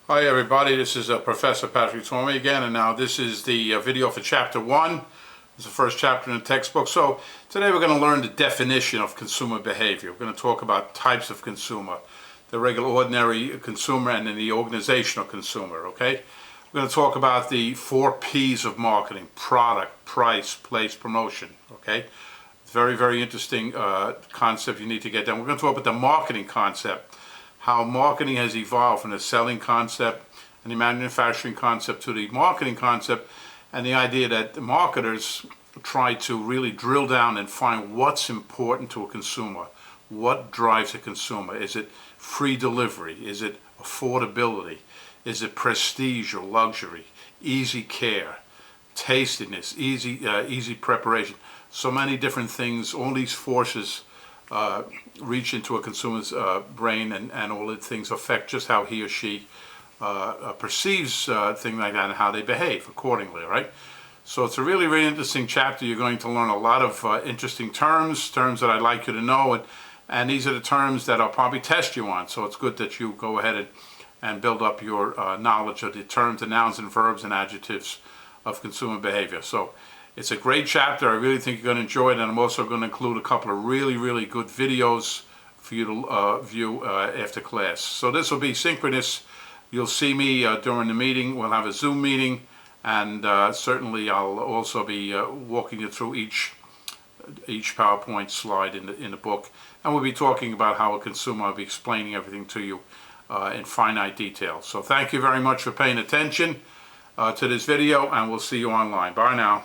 Hi everybody, this is Professor Patrick Twomey again, and now this is the video for chapter 1. It's the first chapter in the textbook. So today we're going to learn the definition of consumer behavior. We're going to talk about types of consumer, the regular ordinary consumer and then the organizational consumer, okay? We're going to talk about the 4 P's of marketing: product, price, place, promotion, okay? Very, very interesting concept you need to get down. We're going to talk about the marketing concept, how marketing has evolved from the selling concept and the manufacturing concept to the marketing concept, and the idea that the marketers try to really drill down and find what's important to a consumer. What drives a consumer? Is it free delivery? Is it affordability? Is it prestige or luxury? Easy care, tastiness, easy preparation. So many different things. All these forces reach into a consumer's brain, and all the things affect just how he or she perceives things like that and how they behave accordingly, right? So it's a really, really interesting chapter. You're going to learn a lot of interesting terms that I'd like you to know, and these are the terms that I'll probably test you on. So it's good that you go ahead and build up your knowledge of the terms, the nouns and verbs and adjectives of consumer behavior. So it's a great chapter. I really think you're going to enjoy it, and I'm also going to include a couple of really, really good videos for you to view after class. So this will be synchronous. You'll see me during the meeting. We'll have a Zoom meeting, and certainly I'll also be walking you through each PowerPoint slide in the book, and we'll be talking about how a consumer. I'll be explaining everything to you in finite detail. So thank you very much for paying attention to this video, and we'll see you online. Bye now.